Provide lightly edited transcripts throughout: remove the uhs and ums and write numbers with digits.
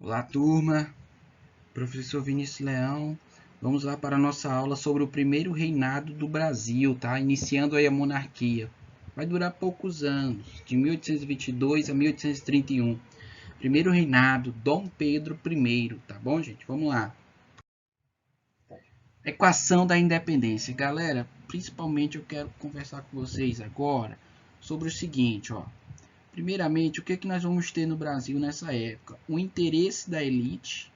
Olá, turma. Professor Vinícius Leão. Vamos lá para a nossa aula sobre o primeiro reinado do Brasil, tá? Iniciando aí a monarquia. Vai durar poucos anos, de 1822 a 1831. Primeiro reinado, Dom Pedro I, tá bom, gente? Vamos lá. Equação da independência. Galera, principalmente eu quero conversar com vocês agora sobre o seguinte, ó. Primeiramente, o que nós vamos ter no Brasil nessa época? O interesse da elite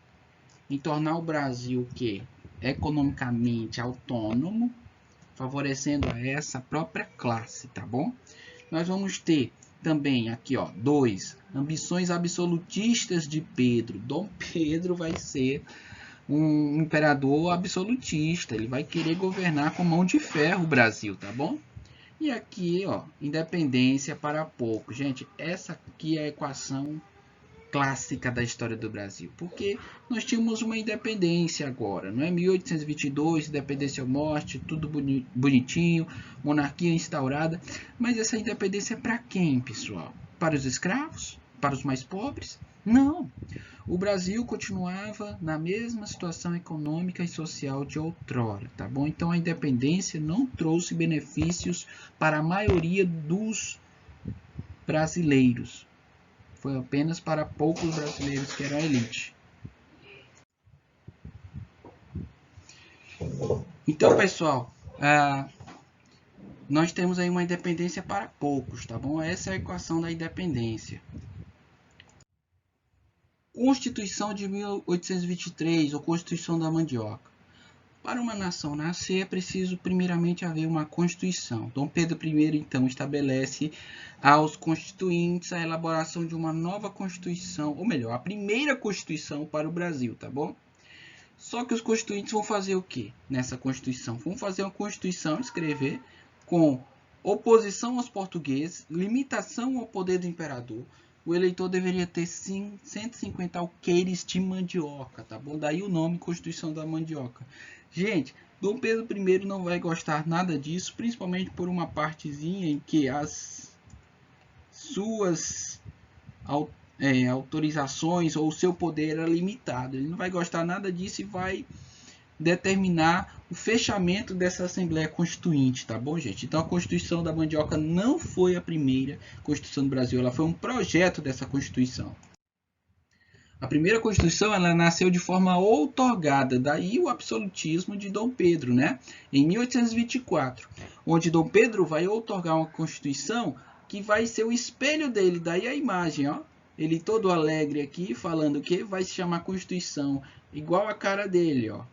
em tornar o Brasil que economicamente autônomo, favorecendo a essa própria classe, tá bom? Nós vamos ter também aqui, ó, 2, ambições absolutistas de Pedro. Dom Pedro vai ser um imperador absolutista, ele vai querer governar com mão de ferro o Brasil, tá bom? E aqui, ó, independência para pouco. Gente, essa aqui é a equação clássica da história do Brasil, porque nós tínhamos uma independência agora, não é? 1822, independência ou morte, tudo bonitinho, monarquia instaurada, mas essa independência é para quem, pessoal? Para os escravos? Para os mais pobres? Não. O Brasil continuava na mesma situação econômica e social de outrora, tá bom? Então a independência não trouxe benefícios para a maioria dos brasileiros. Foi apenas para poucos brasileiros que eram a elite. Então, pessoal, nós temos aí uma independência para poucos, tá bom? Essa é a equação da independência. Constituição de 1823, ou Constituição da Mandioca. Para uma nação nascer, é preciso primeiramente haver uma Constituição. Dom Pedro I, então, estabelece aos constituintes a elaboração de uma nova Constituição, ou melhor, a primeira Constituição para o Brasil, tá bom? Só que os constituintes vão fazer o que nessa Constituição? Vão fazer uma Constituição, escrever, com oposição aos portugueses, limitação ao poder do imperador. O eleitor deveria ter 150 alqueires de mandioca, tá bom? Daí o nome Constituição da Mandioca. Gente, Dom Pedro I não vai gostar nada disso, principalmente por uma partezinha em que as suas autorizações ou o seu poder era limitado. Ele não vai gostar nada disso e vai determinar o fechamento dessa Assembleia Constituinte, tá bom, gente? Então a Constituição da Mandioca não foi a primeira Constituição do Brasil, ela foi um projeto dessa Constituição. A primeira Constituição ela nasceu de forma outorgada, daí o absolutismo de Dom Pedro, né? Em 1824, onde Dom Pedro vai outorgar uma Constituição que vai ser o espelho dele, daí a imagem, ó. Ele todo alegre aqui, falando que vai se chamar Constituição, igual a cara dele, ó.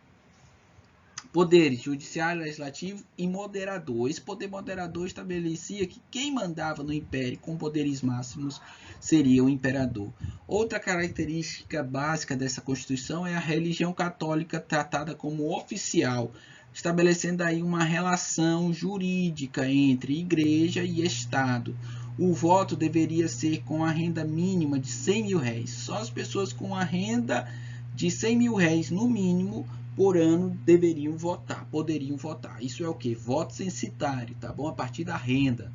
Poderes judiciário, legislativo e moderador. Esse poder moderador estabelecia que quem mandava no império com poderes máximos seria o imperador. Outra característica básica dessa Constituição é a religião católica tratada como oficial, estabelecendo aí uma relação jurídica entre igreja e Estado. O voto deveria ser com a renda mínima de 100 mil réis. Só as pessoas com a renda de 100 mil réis no mínimo por ano poderiam votar. Isso é o que? Voto censitário, tá bom? A partir da renda.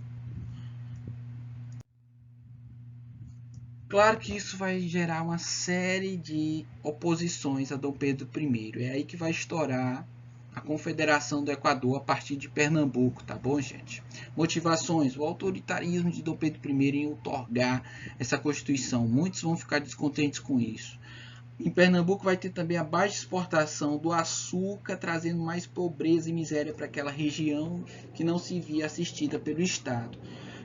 Claro que isso vai gerar uma série de oposições a Dom Pedro I. É aí que vai estourar a Confederação do Equador a partir de Pernambuco, tá bom, gente? Motivações: o autoritarismo de Dom Pedro I em outorgar essa Constituição. Muitos vão ficar descontentes com isso. Em Pernambuco vai ter também a baixa exportação do açúcar, trazendo mais pobreza e miséria para aquela região que não se via assistida pelo Estado.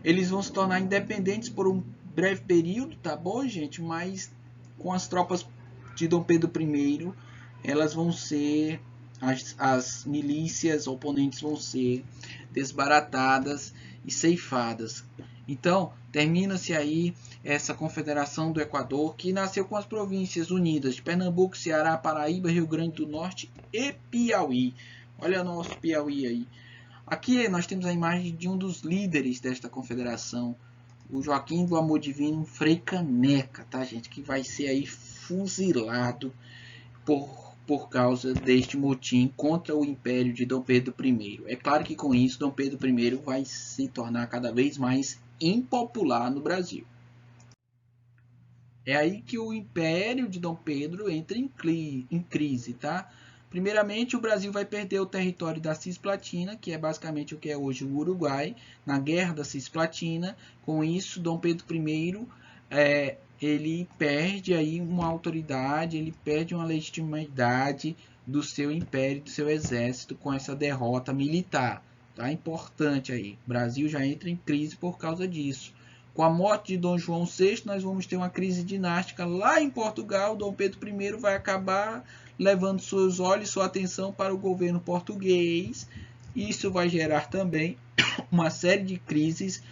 Eles vão se tornar independentes por um breve período, tá bom, gente? Mas com as tropas de Dom Pedro I, elas vão ser, as milícias oponentes vão ser desbaratadas e ceifadas. Então, termina-se aí essa Confederação do Equador, que nasceu com as províncias unidas de Pernambuco, Ceará, Paraíba, Rio Grande do Norte e Piauí. Olha o nosso Piauí aí. Aqui nós temos a imagem de um dos líderes desta confederação, o Joaquim do Amor Divino Frei Caneca, tá, gente? Que vai ser aí fuzilado por causa deste motim contra o império de Dom Pedro I. É claro que com isso Dom Pedro I vai se tornar cada vez mais impopular no Brasil. É aí que o Império de Dom Pedro entra em crise, tá? Primeiramente, o Brasil vai perder o território da Cisplatina, que é basicamente o que é hoje o Uruguai, na Guerra da Cisplatina. Com isso, Dom Pedro I ele perde aí uma autoridade, ele perde uma legitimidade do seu império, do seu exército com essa derrota militar. Tá? Importante aí. O Brasil já entra em crise por causa disso. Com a morte de Dom João VI, nós vamos ter uma crise dinástica lá em Portugal. Dom Pedro I vai acabar levando seus olhos, sua atenção para o governo português. Isso vai gerar também uma série de crises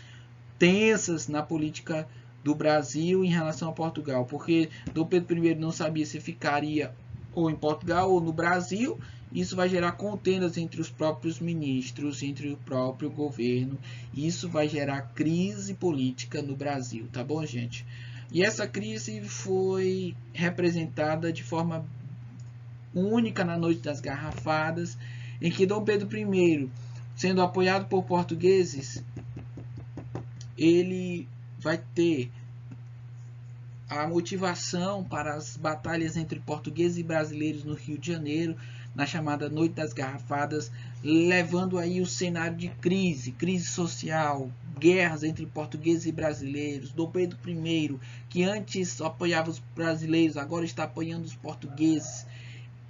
tensas na política do Brasil em relação a Portugal, porque Dom Pedro I não sabia se ficaria ou em Portugal ou no Brasil. Isso vai gerar contendas entre os próprios ministros, entre o próprio governo. Isso vai gerar crise política no Brasil, tá bom, gente? E essa crise foi representada de forma única na Noite das Garrafadas, em que Dom Pedro I, sendo apoiado por portugueses, ele vai ter a motivação para as batalhas entre portugueses e brasileiros no Rio de Janeiro, na chamada Noite das Garrafadas, levando aí o cenário de crise social, guerras entre portugueses e brasileiros. Dom Pedro I, que antes apoiava os brasileiros, agora está apoiando os portugueses.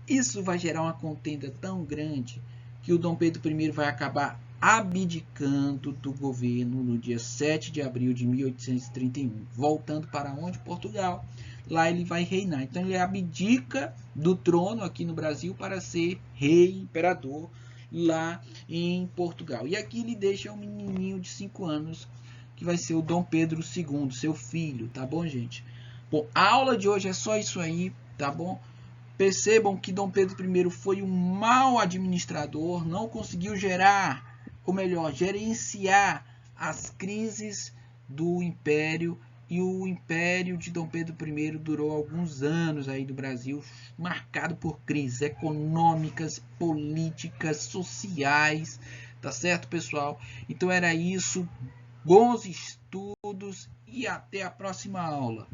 Isso vai gerar uma contenda tão grande que o Dom Pedro I vai acabar abdicando do governo no dia 7 de abril de 1831, voltando para onde? Portugal. Lá ele vai reinar. Então ele abdica do trono aqui no Brasil para ser rei, imperador lá em Portugal. E aqui ele deixa um menininho de 5 anos, que vai ser o Dom Pedro II, seu filho, tá bom, gente? Bom, a aula de hoje é só isso aí, tá bom? Percebam que Dom Pedro I foi um mau administrador, não conseguiu gerenciar as crises do Império, e o Império de Dom Pedro I durou alguns anos aí do Brasil, marcado por crises econômicas, políticas, sociais, tá certo, pessoal? Então era isso, bons estudos e até a próxima aula.